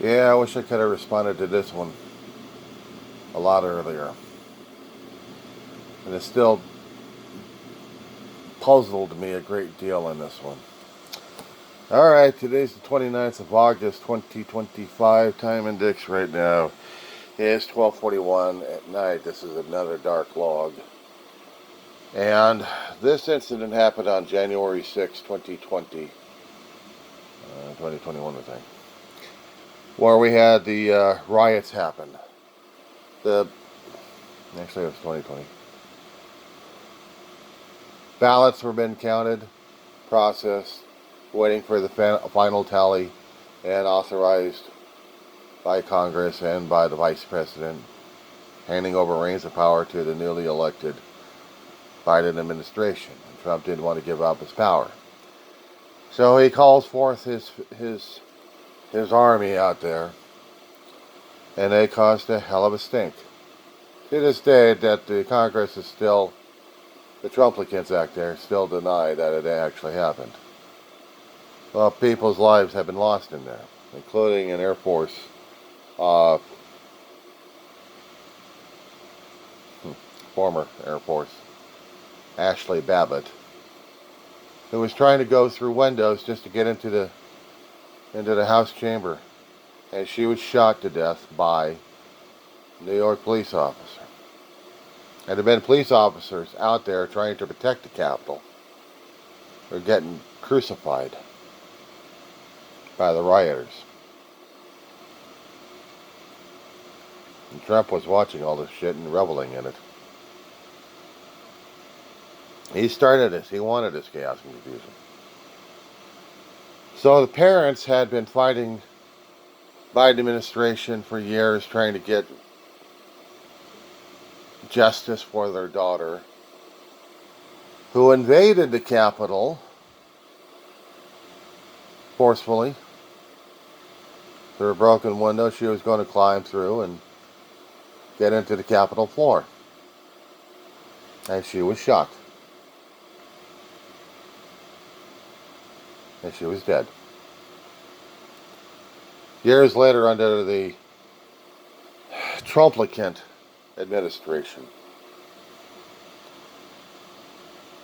Yeah, I wish I could have responded to this one a lot earlier. And it still puzzled me a great deal in this one. Alright, today's the 29th of August, 2025. Time index right now is 12:41 at night. This is another dark log. And this incident happened on January 6, 2020. 2021, I think. Where we had the riots happen. Actually, it was 2020. Ballots were being counted, processed, waiting for the final tally, and authorized by Congress and by the Vice President, handing over reins of power to the newly elected Biden administration. And Trump didn't want to give up his power. So he calls forth his army out there, and they caused a hell of a stink. To this day, that the Congress is still, the Trumplicans act there, still deny that it actually happened. Well, people's lives have been lost in there, including an Air Force uh, former Air Force, Ashley Babbitt, who was trying to go through windows just to get into the House chamber, and she was shot to death by a New York police officer. There had been police officers out there trying to protect the Capitol. They're getting crucified by the rioters. And Trump was watching all this shit and reveling in it. He started this. He wanted this chaos and confusion. So the parents had been fighting Biden administration for years, trying to get justice for their daughter, who invaded the Capitol forcefully. Through a broken window, she was going to climb through and get into the Capitol floor. And she was shot. And she was dead. Years later, under the Trumplicant administration,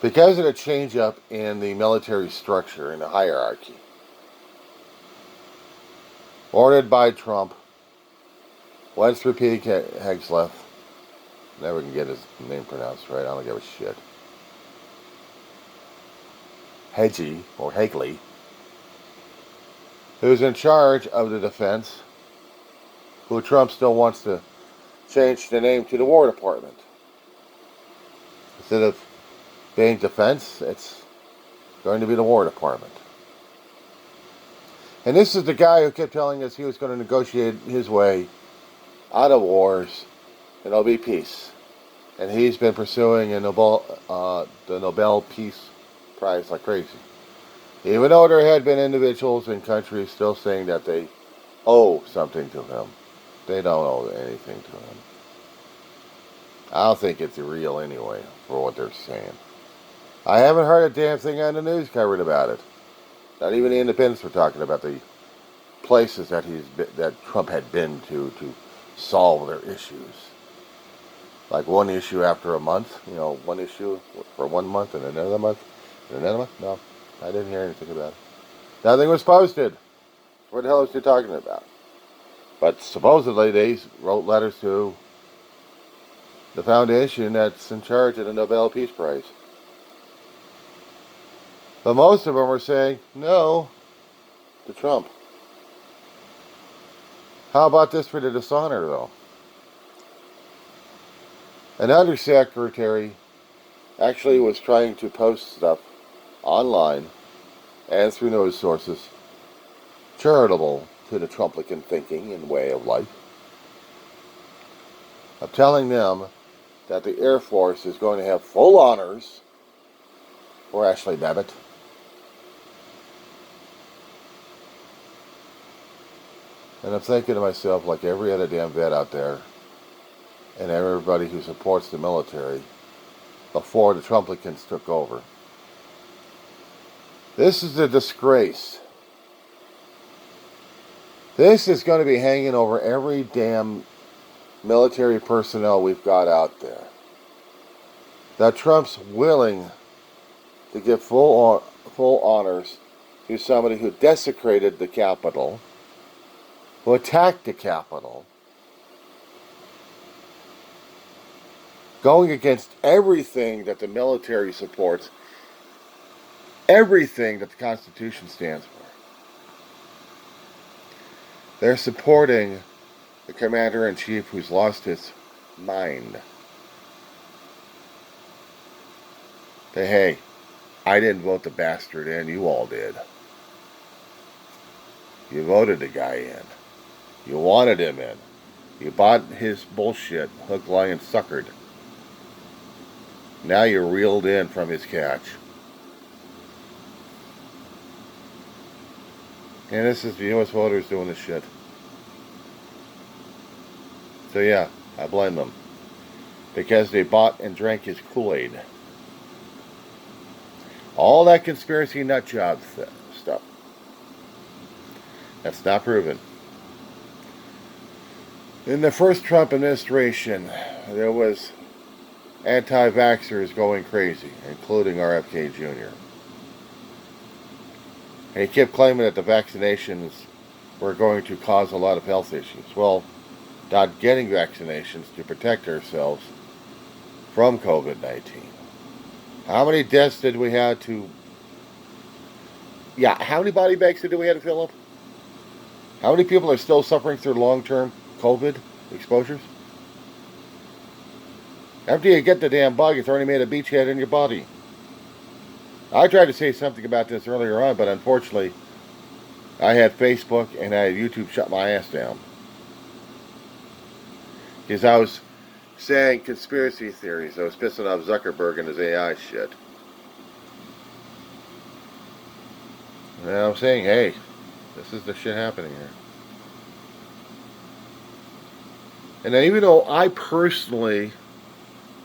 because of the change up in the military structure and the hierarchy, ordered by Trump, went through Pete Hegseth, never can get his name pronounced right, I don't give a shit, Hedgie, or Hagley, who's in charge of the defense, who Trump still wants to change the name to the War Department. Instead of being defense, it's going to be the War Department. And this is the guy who kept telling us he was going to negotiate his way out of wars and there'll be peace. And he's been pursuing the Nobel Peace Prize like crazy. Even though there had been individuals in countries still saying that they owe something to him, they don't owe anything to him. I don't think it's real anyway, for what they're saying. I haven't heard a damn thing on the news covered about it. Not even the independents were talking about the places that Trump had been to solve their issues. Like one issue after a month, one issue for 1 month and another month and another month. No, I didn't hear anything about it. Nothing was posted. What the hell is he talking about? But supposedly they wrote letters to the foundation that's in charge of the Nobel Peace Prize. But most of them are saying no to Trump. How about this for the dishonor, though? An undersecretary actually was trying to post stuff online and through news sources charitable to the Trumplican thinking and way of life, of telling them that the Air Force is going to have full honors for Ashley Babbitt. And I'm thinking to myself, like every other damn vet out there, and everybody who supports the military, before the Trumplicans took over. This is a disgrace This is going to be hanging over every damn military personnel we've got out there. That Trump's willing to give full honors to somebody who desecrated the Capitol, who attacked the Capitol, going against everything that the military supports, everything that the Constitution stands for. They're supporting the commander-in-chief who's lost his mind. Hey, I didn't vote the bastard in, you all did. You voted the guy in. You wanted him in. You bought his bullshit, hook, line, suckered. Now you're reeled in from his catch. And this is the U.S. voters doing this shit. So yeah, I blame them. Because they bought and drank his Kool-Aid. All that conspiracy nut job stuff. That's not proven. In the first Trump administration, there was anti-vaxxers going crazy, including RFK Jr. And he kept claiming that the vaccinations were going to cause a lot of health issues. Well, not getting vaccinations to protect ourselves from COVID-19. How many deaths did we have to... Yeah, how many body bags did we have to fill up? How many people are still suffering through long-term COVID exposures? After you get the damn bug, it's already made a beachhead in your body. I tried to say something about this earlier on, but unfortunately, I had Facebook and I had YouTube shut my ass down. Because I was saying conspiracy theories. I was pissing off Zuckerberg and his AI shit. And I'm saying, hey, this is the shit happening here. And even though I personally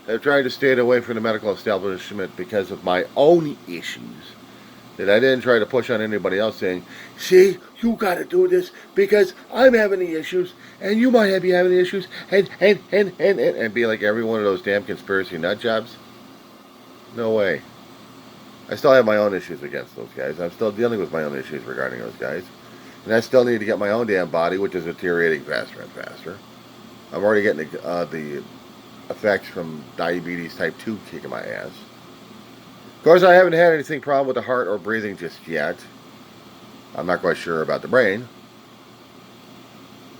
have tried to stay away from the medical establishment because of my own issues, that I didn't try to push on anybody else saying, see, you got to do this because I'm having the issues and you might be having the issues and be like every one of those damn conspiracy nut jobs. No way. I still have my own issues against those guys. I'm still dealing with my own issues regarding those guys. And I still need to get my own damn body, which is deteriorating faster and faster. I'm already getting the effects from diabetes type 2 kicking my ass. Of course, I haven't had anything problem with the heart or breathing just yet. I'm not quite sure about the brain.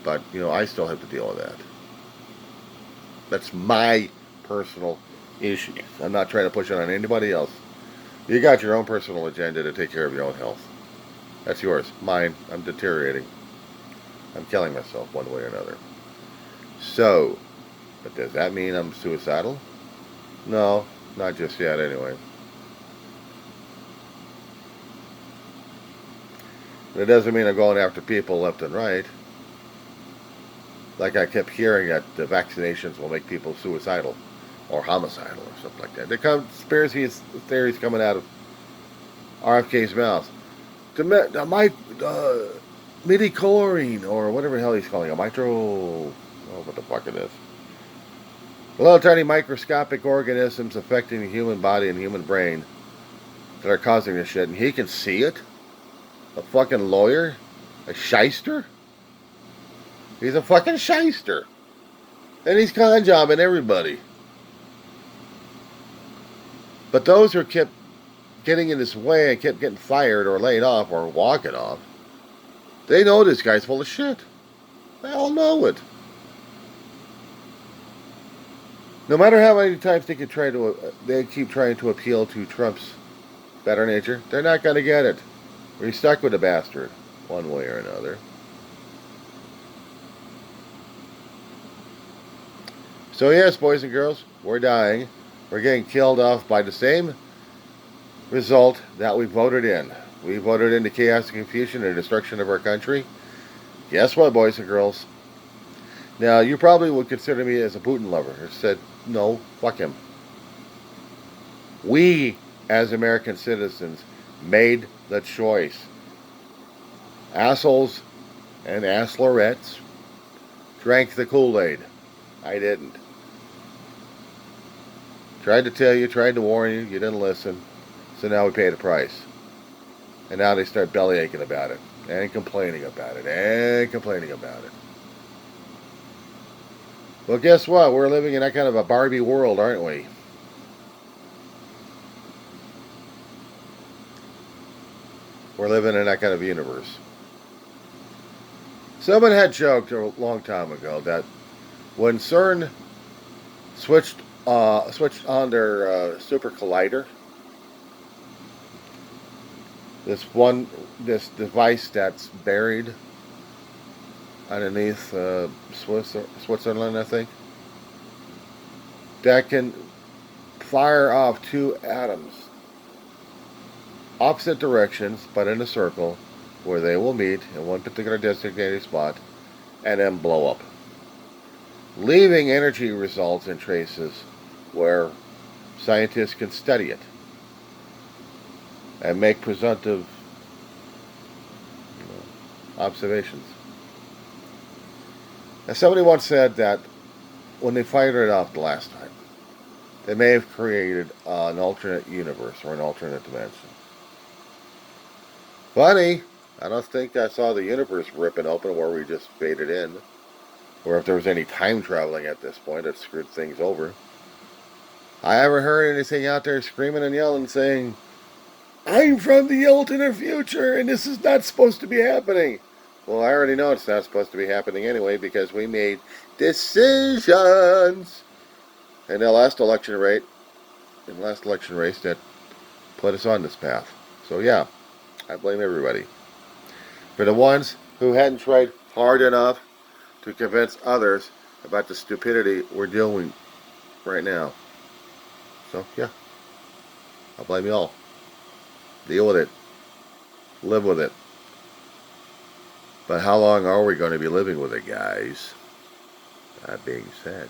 But, I still have to deal with that. That's my personal issue. I'm not trying to push it on anybody else. You got your own personal agenda to take care of your own health. That's yours. Mine, I'm deteriorating. I'm killing myself one way or another. So, but does that mean I'm suicidal? No, not just yet anyway. It doesn't mean I'm going after people left and right. Like I kept hearing that the vaccinations will make people suicidal or homicidal or something like that. The conspiracy theories coming out of RFK's mouth. Midichlorian or whatever the hell he's calling it. What the fuck it is. Little tiny microscopic organisms affecting the human body and human brain that are causing this shit. And he can see it? A fucking lawyer? A shyster? He's a fucking shyster. And he's con jobbing everybody. But those who kept getting in his way and kept getting fired or laid off or walking off, they know this guy's full of shit. They all know it. No matter how many times they keep trying to appeal to Trump's better nature, they're not going to get it. We're stuck with the bastard, one way or another. So yes, boys and girls, we're dying. We're getting killed off by the same result that we voted in. We voted into chaos and confusion and destruction of our country. Guess what, boys and girls? Now, you probably would consider me as a Putin lover. I said, no, fuck him. We, as American citizens, made the choice. Assholes and asked Loretz, drank the Kool-Aid. I didn't. Tried to tell you, tried to warn you, you didn't listen. So now we pay the price. And now they start belly aching about it. And complaining about it. And complaining about it. Well, guess what? We're living in that kind of a Barbie world, aren't we? We're living in that kind of universe. Someone had joked a long time ago that when CERN switched on their super collider, this device that's buried underneath Switzerland, I think, that can fire off two atoms, opposite directions, but in a circle, where they will meet in one particular designated spot, and then blow up, leaving energy results and traces where scientists can study it and make presumptive observations. Now, somebody once said that when they fired it off the last time, they may have created an alternate universe or an alternate dimension. Funny, I don't think I saw the universe ripping open where we just faded in, or if there was any time traveling at this point that screwed things over. I haven't heard anything out there screaming and yelling saying, I'm from the alternate future and this is not supposed to be happening. Well, I already know it's not supposed to be happening anyway because we made decisions in the last election race that put us on this path. So yeah, I blame everybody. For the ones who hadn't tried hard enough to convince others about the stupidity we're doing right now. So yeah, I'll blame you all. Deal with it. Live with it. But how long are we going to be living with it, guys? That being said.